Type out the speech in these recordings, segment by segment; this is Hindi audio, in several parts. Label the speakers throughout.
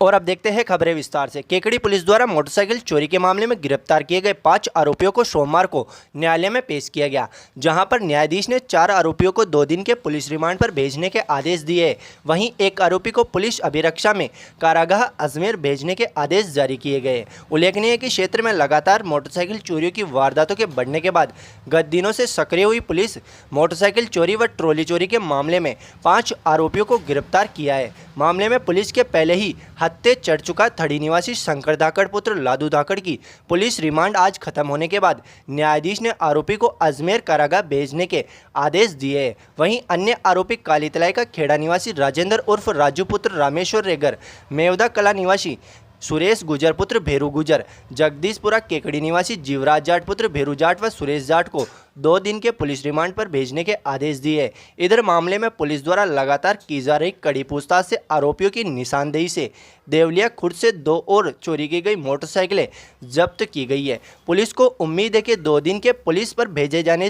Speaker 1: और अब देखते हैं खबरें विस्तार से। केकड़ी पुलिस द्वारा मोटरसाइकिल चोरी के मामले में गिरफ्तार किए गए 5 आरोपियों को सोमवार को न्यायालय में पेश किया गया, जहां पर न्यायाधीश ने 4 आरोपियों को 2 दिन के पुलिस रिमांड पर भेजने के आदेश दिए। वहीं एक आरोपी को पुलिस अभिरक्षा में कारागाह अजमेर भेजने के आदेश जारी किए गए। उल्लेखनीय है कि क्षेत्र में लगातार मोटरसाइकिल चोरियों की वारदातों के बढ़ने के बाद गत दिनों से सक्रिय हुई पुलिस मोटरसाइकिल चोरी व ट्रॉली चोरी के मामले में 5 आरोपियों को गिरफ्तार किया है। मामले में पुलिस के पहले ही हत्थे चढ़ चुका थड़ी निवासी शंकर धाकड़ पुत्र लादू धाकड़ की पुलिस रिमांड आज खत्म होने के बाद न्यायाधीश ने आरोपी को अजमेर कारागाह भेजने के आदेश दिए। वहीं अन्य आरोपी कालीतलाई का खेड़ा निवासी राजेंद्र उर्फ राजू पुत्र रामेश्वर रेगर, मेवदा कला निवासी सुरेश गुजर पुत्र भेरू गुजर, जगदीशपुरा केकड़ी निवासी जीवराज जाट पुत्र भेरू जाट व सुरेश जाट को 2 दिन के पुलिस रिमांड पर भेजने के आदेश दिए। इधर मामले में पुलिस द्वारा लगातार की जा रही कड़ी पूछताछ से आरोपियों की निशानदेही से देवलिया खुर्द से 2 और चोरी की गई मोटरसाइकिलें जब्त की गई है। पुलिस को उम्मीद है कि 2 दिन के पुलिस पर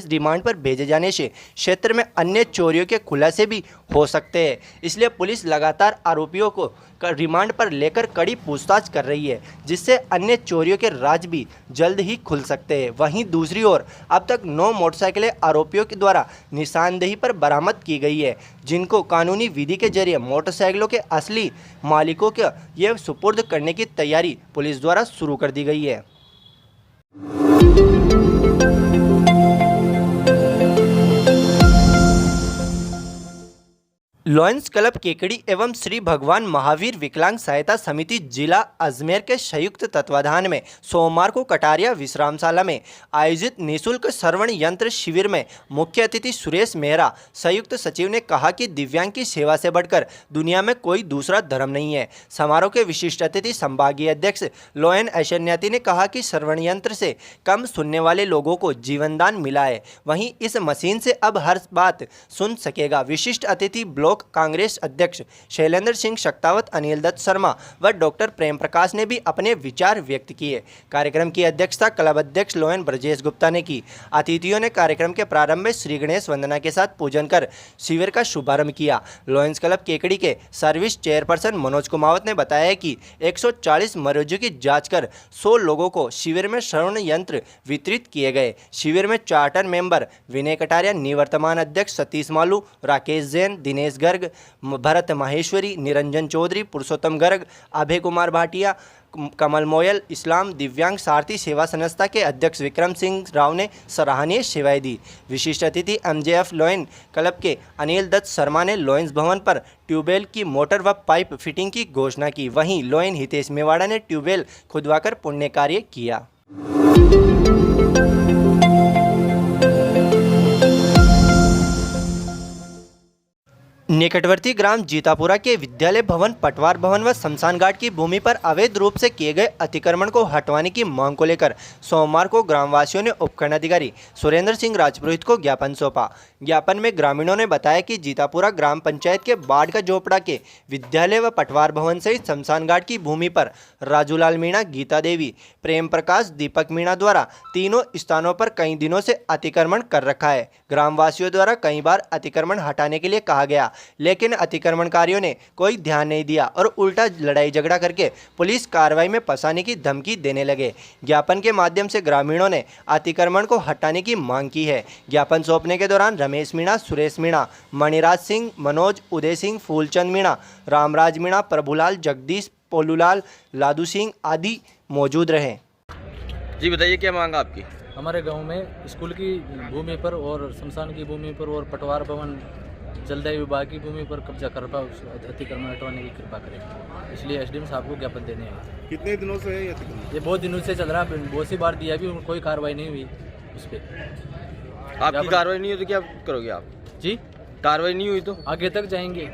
Speaker 1: रिमांड पर भेजे जाने से क्षेत्र में अन्य चोरियों के खुलासे भी हो सकते हैं। इसलिए पुलिस लगातार आरोपियों को रिमांड पर लेकर कड़ी पूछताछ कर रही है, जिससे अन्य चोरियों के राज भी जल्द ही खुल सकते हैं। वहीं दूसरी ओर अब तक 9 मोटरसाइकिलें आरोपियों के द्वारा निशानदेही पर बरामद की गई है, जिनको कानूनी विधि के जरिए मोटरसाइकिलों के असली मालिकों को ये सुपुर्द करने की तैयारी पुलिस द्वारा शुरू कर दी गई है। लॉयंस क्लब केकड़ी एवं श्री भगवान महावीर विकलांग सहायता समिति जिला अजमेर के संयुक्त तत्वाधान में सोमवार को कटारिया विश्रामशाला में आयोजित निःशुल्क श्रवण यंत्र शिविर में मुख्य अतिथि सुरेश मेहरा, संयुक्त सचिव, ने कहा कि दिव्यांग की सेवा से बढ़कर दुनिया में कोई दूसरा धर्म नहीं है। समारोह के विशिष्ट अतिथि संभागीय अध्यक्ष लोयन ऐशन्याती ने कहा कि श्रवण यंत्र से कम सुनने वाले लोगों को जीवनदान मिला है, वहीं इस मशीन से अब हर बात सुन सकेगा। विशिष्ट अतिथि ब्लॉक कांग्रेस अध्यक्ष शैलेंद्र सिंह शक्तावत, अनिल दत्त शर्मा व डॉक्टर प्रेम प्रकाश ने भी अपने विचार व्यक्त किए। कार्यक्रम की अध्यक्षता क्लब अध्यक्ष लोयन ब्रजेश गुप्ता ने की। अतिथियों ने कार्यक्रम के प्रारंभ में श्री गणेश वंदना के साथ पूजन कर शिविर का शुभारंभ किया। लॉयंस क्लब केकड़ी के सर्विस चेयरपर्सन मनोज कुमावत ने बताया कि 140 मरीजों की जांच कर 100 लोगों को शिविर में श्रवण यंत्र वितरित किए गए। शिविर में चार्टर मेंबर विनय कटारिया, निवर्तमान अध्यक्ष सतीश मालू, राकेश जैन, दिनेश गर्ग, भरत माहेश्वरी, निरंजन चौधरी, पुरुषोत्तम गर्ग, अभय कुमार भाटिया, कमल मोयल, इस्लाम दिव्यांग सारथी सेवा संस्था के अध्यक्ष विक्रम सिंह राव ने सराहनीय सेवाएं दी। विशिष्ट अतिथि MJF लॉयन क्लब के अनिल दत्त शर्मा ने लॉयंस भवन पर ट्यूबवेल की मोटर व पाइप फिटिंग की घोषणा की। वहीं लॉयन हितेश मेवाड़ा ने ट्यूबवेल खुदवाकर पुण्य कार्य किया। निकटवर्ती ग्राम जीतापुरा के विद्यालय भवन, पटवार भवन व शमशान घाट की भूमि पर अवैध रूप से किए गए अतिक्रमण को हटवाने की मांग को लेकर सोमवार को ग्रामवासियों ने उपखंड अधिकारी सुरेंद्र सिंह राजपुरोहित को ज्ञापन सौंपा। ज्ञापन में ग्रामीणों ने बताया कि जीतापुरा ग्राम पंचायत के बाढ़ का झोपड़ा के विद्यालय व पटवार भवन सहित शमशान घाट की भूमि पर राजूलाल मीणा, गीता देवी, प्रेम प्रकाश, दीपक मीणा द्वारा तीनों स्थानों पर कई दिनों से अतिक्रमण कर रखा है। ग्रामवासियों द्वारा कई बार अतिक्रमण हटाने के लिए कहा गया, लेकिन अतिक्रमणकारियों ने कोई ध्यान नहीं दिया और उल्टा लड़ाई झगड़ा करके पुलिस कार्रवाई में फंसाने की धमकी देने लगे। ज्ञापन के माध्यम से ग्रामीणों ने अतिक्रमण को हटाने की मांग की है। ज्ञापन सौंपने के दौरान रमेश मीणा, सुरेश मीणा, मणिराज सिंह, मनोज, उदय सिंह, फूलचंद मीणा, रामराज मीणा, प्रभुलाल, जगदीश, पोलूलाल, लादू सिंह आदि मौजूद रहे।
Speaker 2: जी बताइए, क्या मांग आपकी?
Speaker 3: हमारे गांव में स्कूल की भूमि पर और शमशान की भूमि पर और पटवार भवन जलदाय विभाग की भूमि पर कब्जा कर अतिक्रमण हटवाने की कृपा करें, इसलिए एसडीएम साहब को ज्ञापन देने हैं।
Speaker 4: कितने दिनों से है ये?
Speaker 3: बहुत दिनों से चल रहा है, बहुत सी बार दिया भी, कोई कार्रवाई नहीं हुई उस पर।
Speaker 2: आपकी कार्रवाई नहीं हुई तो क्या करोगे आप?
Speaker 3: जी,
Speaker 2: कार्रवाई नहीं हुई तो
Speaker 3: आगे तक जाएंगे।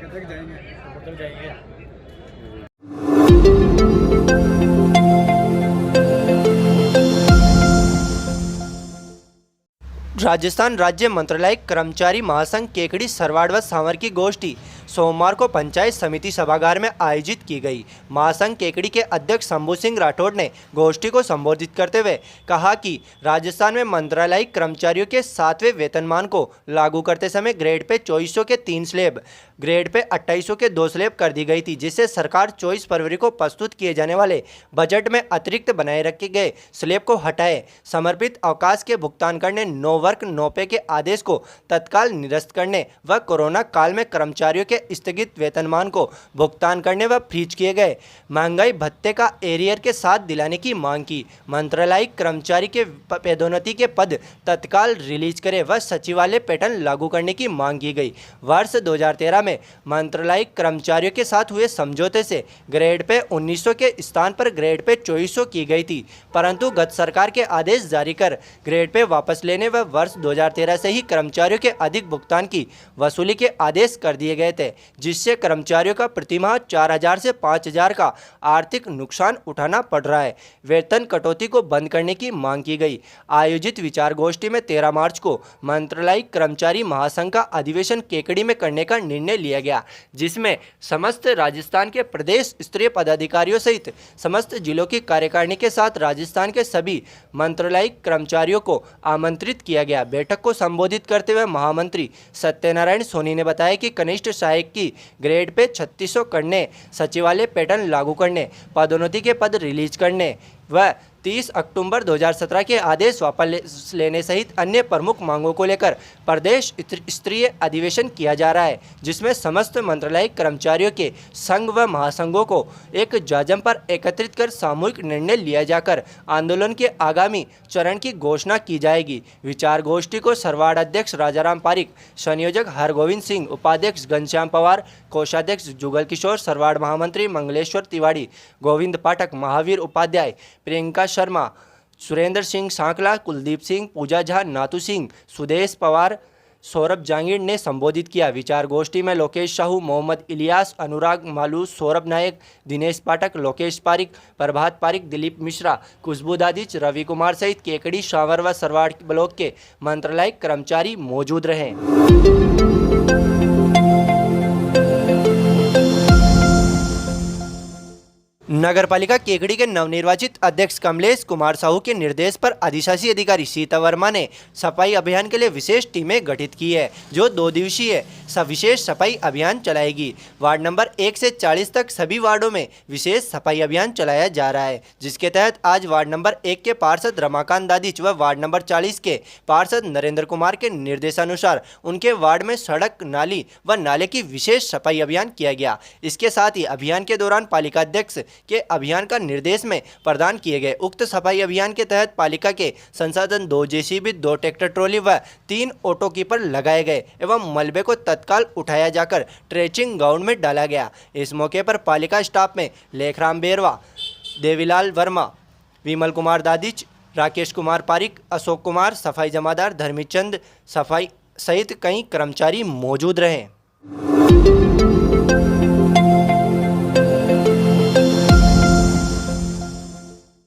Speaker 1: राजस्थान राज्य मंत्रालय कर्मचारी महासंघ केकड़ी सरवाड़ व सांवर की गोष्ठी सोमवार को पंचायत समिति सभागार में आयोजित की गई। महासंघ केकड़ी के अध्यक्ष शंभू सिंह राठौड़ ने गोष्ठी को संबोधित करते हुए कहा कि राजस्थान में मंत्रालयिक कर्मचारियों के 7वें वेतनमान को लागू करते समय ग्रेड पे 2400 के 3 स्लैब, ग्रेड पे 2800 के 2 स्लैब कर दी गई थी, जिससे सरकार 24 फरवरी को प्रस्तुत किए जाने वाले बजट में अतिरिक्त बनाए रखे गए स्लैब को हटाए, समर्पित अवकाश के भुगतान करने, नो वर्क नो पे के आदेश को तत्काल निरस्त करने व कोरोना काल में कर्मचारियों के स्थगित वेतनमान को भुगतान करने व फ्रीज किए गए महंगाई भत्ते का एरियर के साथ दिलाने की मांग की। मंत्रालयिक कर्मचारी के पदोन्नति के पद तत्काल रिलीज करे व सचिवालय पैटर्न लागू करने की मांग की गई। वर्ष 2013 में मंत्रालयिक कर्मचारियों के साथ हुए समझौते से ग्रेड पे 1900 के स्थान पर ग्रेड पे 2400 की गई थी, परंतु गत सरकार के आदेश जारी कर ग्रेड पे वापस लेने व वर्ष 2013 से ही कर्मचारियों के अधिक भुगतान की वसूली के आदेश कर दिए गए थे, जिससे कर्मचारियों का प्रतिमाह 4000 से 5000 का आर्थिक नुकसान उठाना पड़ रहा है। वेतन कटौती को बंद करने की मांग की गई। आयोजित विचार गोष्ठी में 13 मार्च को मंत्रालयिक कर्मचारी महासंघ का अधिवेशन केकड़ी में करने का निर्णय लिया गया, जिसमें समस्त राजस्थान के प्रदेश स्तरीय पदाधिकारियों सहित समस्त जिलों की कार्यकारिणी के साथ राजस्थान के सभी मंत्रालयिक कर्मचारियों को आमंत्रित किया गया। बैठक को संबोधित करते हुए महामंत्री सत्यनारायण सोनी ने बताया कि कनिष्ठ सहायक की ग्रेड पे 3600 करने, सचिवालय पैटर्न लागू करने, पदोन्नति के पद रिलीज करने व 30 अक्टूबर 2017 के आदेश वापस लेने सहित अन्य प्रमुख मांगों को लेकर प्रदेश स्तरीय अधिवेशन किया जा रहा है, जिसमें समस्त मंत्रालयिक कर्मचारियों के संघ व महासंघों को एक जाजम पर एकत्रित कर सामूहिक निर्णय लिया जाकर आंदोलन के आगामी चरण की घोषणा की जाएगी। विचार गोष्ठी को सरवाड़ अध्यक्ष राजाराम पारिक, संयोजक हरगोविंद सिंह, उपाध्यक्ष घनश्याम पवार, कोषाध्यक्ष जुगल किशोर, सरवाड़ महामंत्री मंगलेश्वर तिवाड़ी, गोविंद पाठक, महावीर उपाध्याय, प्रियंका शर्मा, सुरेंद्र सिंह सांकला, कुलदीप सिंह, पूजा झा, नातू सिंह, सुदेश पवार, सौरभ जांगीर ने संबोधित किया। विचार गोष्ठी में लोकेश साहू, मोहम्मद इलियास, अनुराग मालू, सौरभ नायक, दिनेश पाठक, लोकेश पारिक, प्रभात पारिक, दिलीप मिश्रा, खुशबू दादिच, रवि कुमार सहित केकड़ी, शावर व सरवाड़ ब्लॉक के मंत्रालयिक कर्मचारी मौजूद रहे। नगरपालिका केकड़ी के नवनिर्वाचित अध्यक्ष कमलेश कुमार साहू के निर्देश पर अधिशासी अधिकारी सीता वर्मा ने सफाई अभियान के लिए विशेष टीमें गठित की है, जो 2 दिवसीय विशेष सफाई अभियान चलाएगी। वार्ड नंबर 1 से 40 तक सभी वार्डों में विशेष सफाई अभियान चलाया जा रहा है, जिसके तहत आज वार्ड नंबर 1 के पार्षद रमाकांत दादिच व वार्ड नंबर 40 के पार्षद नरेंद्र कुमार के निर्देशानुसार उनके वार्ड में सड़क, नाली व नाले की विशेष सफाई अभियान किया गया। इसके साथ ही अभियान के दौरान पालिका अध्यक्ष के अभियान का निर्देश में प्रदान किए गए। उक्त सफाई अभियान के तहत पालिका के संसाधन 2 जेसीबी, 2 ट्रैक्टर ट्रॉली व 3 ऑटो कीपर लगाए गए एवं मलबे को तत्काल उठाया जाकर ट्रेचिंग ग्राउंड में डाला गया। इस मौके पर पालिका स्टाफ में लेखराम बेरवा, देवीलाल वर्मा, विमल कुमार दादिच, राकेश कुमार पारिक, अशोक कुमार, सफाई जमादार धर्मीचंद सफाई सहित कई कर्मचारी मौजूद रहे।